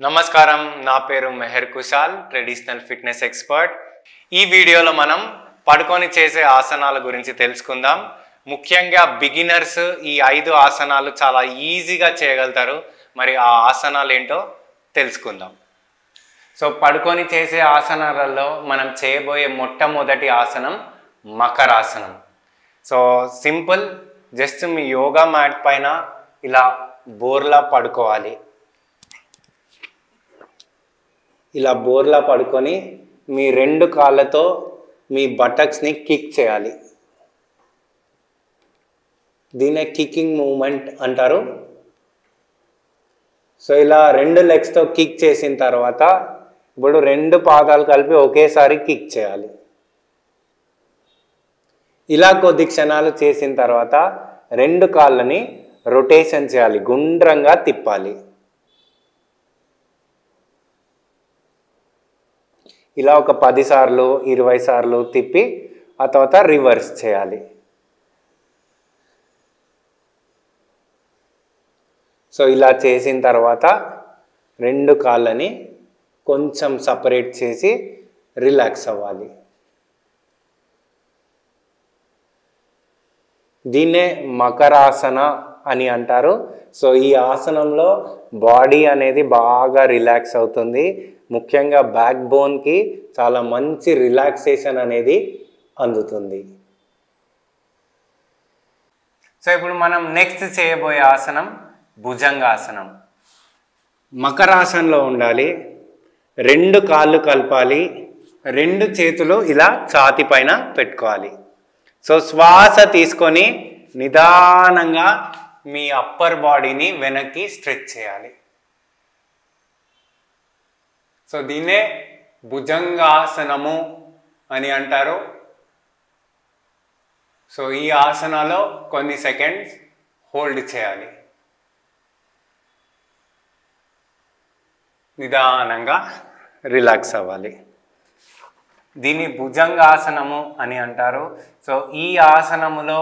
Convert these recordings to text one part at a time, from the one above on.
నమస్కారం, నా పేరు Meher Kushal, traditional fitness expert. ఈ వీడియోలో మనం పడుకొని చేసే ఆసనాల గురించి తెలుసుకుందాం. ముఖ్యంగా బిగినర్స్ ఈ 5 ఆసనాలు చాలా ఈజీగా చేయగలుగుతారు. మరి ఆ ఆసనాలు ఏంటో తెలుసుకుందాం. సో పడుకొని చేసే ఆసనాలలో మనం చేయబోయే మొట్టమొదటి ఆసనం మకరాసనం. సో సింపుల్, జస్ట్ మీ యోగా మ్యాట్ పైన ఇలా బోర్లా పడుకోవాలి. ఇలా బోర్లా పడుకొని మీ 2 కాళ్ళతో మీ బటక్స్ని కిక్ చేయాలి. దీన్నే కిక్కింగ్ మూమెంట్ అంటారు. సో ఇలా 2 లెగ్స్తో కిక్ చేసిన తర్వాత ఇప్పుడు 2 పాదాలు కలిపి ఒకేసారి కిక్ చేయాలి. ఇలా కొద్ది క్షణాలు చేసిన తర్వాత 2 కాళ్ళని రొటేషన్ చేయాలి, గుండ్రంగా తిప్పాలి. ఇలా ఒక 10 సార్లు 20 సార్లు తిప్పి ఆ తర్వాత రివర్స్ చేయాలి. సో ఇలా చేసిన తర్వాత 2 కాళ్ళని కొంచెం సపరేట్ చేసి రిలాక్స్ అవ్వాలి. దీన్నే మకరాసన అని అంటారు. సో ఈ ఆసనంలో బాడీ అనేది బాగా రిలాక్స్ అవుతుంది. ముఖ్యంగా బ్యాక్ బోన్కి చాలా మంచి రిలాక్సేషన్ అనేది అందుతుంది. సో ఇప్పుడు మనం నెక్స్ట్ చేయబోయే ఆసనం భుజంగాసనం. మకరాసనంలో ఉండాలి. 2 కాళ్ళు కలపాలి, 2 చేతులు ఇలా ఛాతీ పైన పెట్టుకోవాలి. సో శ్వాస తీసుకొని నిదానంగా మీ అప్పర్ బాడీని వెనక్కి స్ట్రెచ్ చేయాలి. సో దీన్నే భుజంగాసనము అని అంటారు. సో ఈ ఆసనాలో కొన్ని సెకండ్స్ హోల్డ్ చేయాలి. నిదానంగా రిలాక్స్ అవ్వాలి. దీన్ని భుజంగాసనము అని అంటారు. సో ఈ ఆసనములో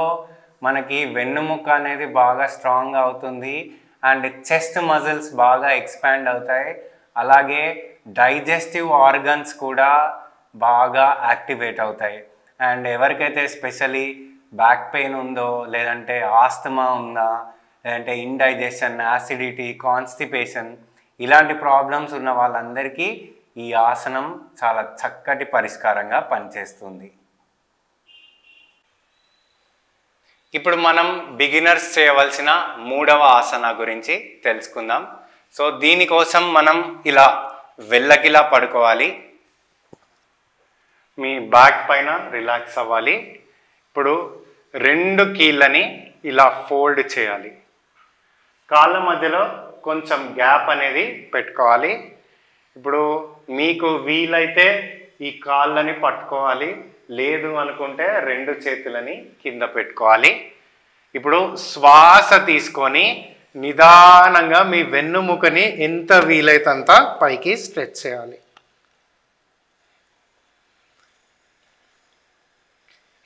మనకి వెన్నుముక్క అనేది బాగా స్ట్రాంగ్ అవుతుంది అండ్ చెస్ట్ మజిల్స్ బాగా ఎక్స్పాండ్ అవుతాయి. అలాగే డైజెస్టివ్ ఆర్గన్స్ కూడా బాగా యాక్టివేట్ అవుతాయి. అండ్ ఎవరికైతే స్పెషలీ బ్యాక్ పెయిన్ ఉందో, లేదంటే ఆస్తమా ఉందా, లేదంటే ఇండైజెషన్, యాసిడిటీ, కాన్స్టిపేషన్ ఇలాంటి ప్రాబ్లమ్స్ ఉన్న వాళ్ళందరికీ ఈ ఆసనం చాలా చక్కటి పరిష్కారంగా పనిచేస్తుంది. ఇప్పుడు మనం బిగినర్స్ చేయవలసిన 3వ ఆసన గురించి తెలుసుకుందాం. సో దీనికోసం మనం ఇలా వెళ్ళకిలా పడుకోవాలి. మీ బ్యాక్ పైన రిలాక్స్ అవ్వాలి. ఇప్పుడు 2 కీళ్ళని ఇలా ఫోల్డ్ చేయాలి. కాళ్ళ మధ్యలో కొంచెం గ్యాప్ అనేది పెట్టుకోవాలి. ఇప్పుడు మీకు వీలైతే ఈ కాళ్ళని పట్టుకోవాలి, లేదు అనుకుంటే 2 చేతులని కింద పెట్టుకోవాలి. ఇప్పుడు శ్వాస తీసుకొని నిదానంగా మీ వెన్నుముకని ఎంత వీలైతే అంత పైకి స్ట్రెచ్ చేయాలి.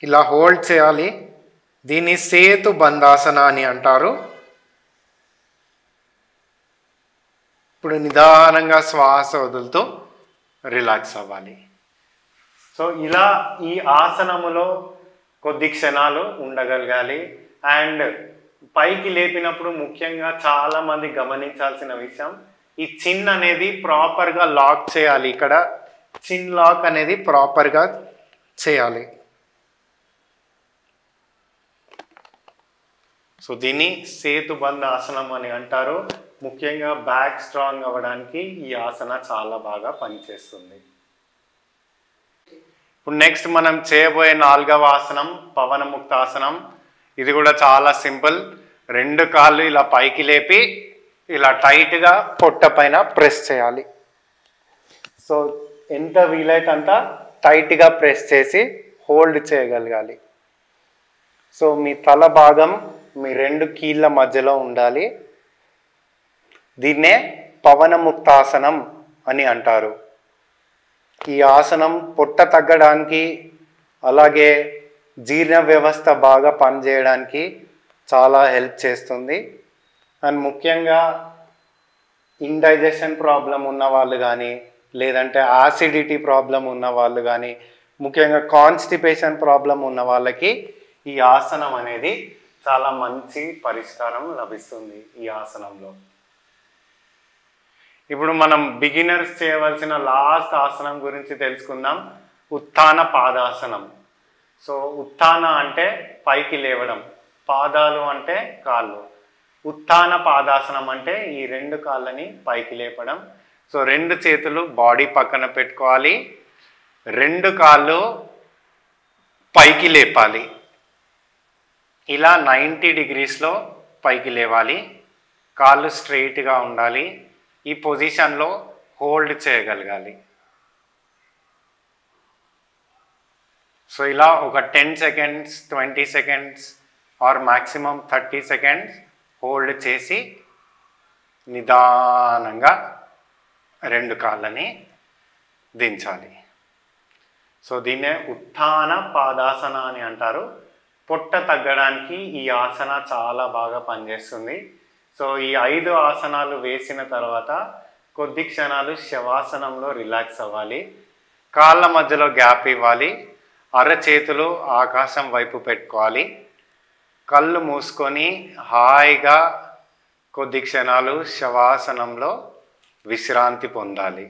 ఇలా హోల్డ్ చేయాలి. దీన్ని సేతు బంధాసన అని అంటారు. ఇప్పుడు నిదానంగా శ్వాస వదులుతూ రిలాక్స్ అవ్వాలి. సో ఇలా ఈ ఆసనములో కొద్ది క్షణాలు ఉండగలగాలి. అండ్ పైకి లేపినప్పుడు ముఖ్యంగా చాలామంది గమనించాల్సిన విషయం, ఈ చిన్ అనేది ప్రాపర్గా లాక్ చేయాలి. ఇక్కడ చిన్ లాక్ అనేది ప్రాపర్గా చేయాలి. సో దీన్ని సేతుబంధ ఆసనం అని అంటారు. ముఖ్యంగా బ్యాక్ స్ట్రాంగ్ అవ్వడానికి ఈ ఆసన చాలా బాగా పనిచేస్తుంది. ఇప్పుడు నెక్స్ట్ మనం చేయబోయే 4వ ఆసనం పవనముక్తాసనం. ఇది కూడా చాలా సింపుల్. 2 కాళ్ళు ఇలా పైకి లేపి ఇలా టైట్గా పొట్ట పైన ప్రెస్ చేయాలి. సో ఎంత వీలైతే అంత టైట్గా ప్రెస్ చేసి హోల్డ్ చేయగలగాలి. సో మీ తల భాగం మీ 2 కీళ్ళ మధ్యలో ఉండాలి. దీన్నే పవనముక్తాసనం అని అంటారు. ఈ ఆసనం పొట్ట తగ్గడానికి, అలాగే జీర్ణ వ్యవస్థ బాగా పనిచేయడానికి చాలా హెల్ప్ చేస్తుంది. అండ్ ముఖ్యంగా ఇండైజెషన్ ప్రాబ్లం ఉన్న వాళ్ళు కానీ, లేదంటే యాసిడిటీ ప్రాబ్లం ఉన్న వాళ్ళు కానీ, ముఖ్యంగా కాన్స్టిపేషన్ ప్రాబ్లం ఉన్న వాళ్ళకి ఈ ఆసనం అనేది చాలా మంచి పరిష్కారం లభిస్తుంది ఈ ఆసనంలో. ఇప్పుడు మనం బిగినర్స్ చేయవలసిన లాస్ట్ ఆసనం గురించి తెలుసుకుందాం, ఉత్థాన పాదాసనం. సో ఉత్థాన అంటే పైకి లేవడం, పాదాలు అంటే కాళ్ళు. ఉత్థాన పాదాసనం అంటే ఈ రెండు కాళ్ళని పైకి లేపడం. సో రెండు చేతులు బాడీ పక్కన పెట్టుకోవాలి, రెండు కాళ్ళు పైకి లేపాలి. ఇలా 90 డిగ్రీస్లో పైకి లేవాలి, కాళ్ళు స్ట్రెయిట్గా ఉండాలి. ఈ పొజిషన్లో హోల్డ్ చేయగలగాలి. సో ఇలా ఒక 10 seconds, 20 seconds are maximum 30 seconds hold చేసి నిదానంగా రెండు కాళ్ళని దించాలి. సో దీన్నే ఉత్థాన పాదాసన అని అంటారు. పొట్ట తగ్గడానికి ఈ ఆసన చాలా బాగా పనిచేస్తుంది. సో ఈ 5 ఆసనాలు వేసిన తర్వాత కొద్ది క్షణాలు శవాసనంలో రిలాక్స్ అవ్వాలి, కాళ్ళ మధ్యలో గ్యాప్ ఇవ్వాలి, అరచేతులు ఆకాశం వైపు పెట్టుకోవాలి, కళ్ళు మూసుకొని హాయిగా కొద్ది క్షణాలు శవాసనంలో విశ్రాంతి పొందాలి.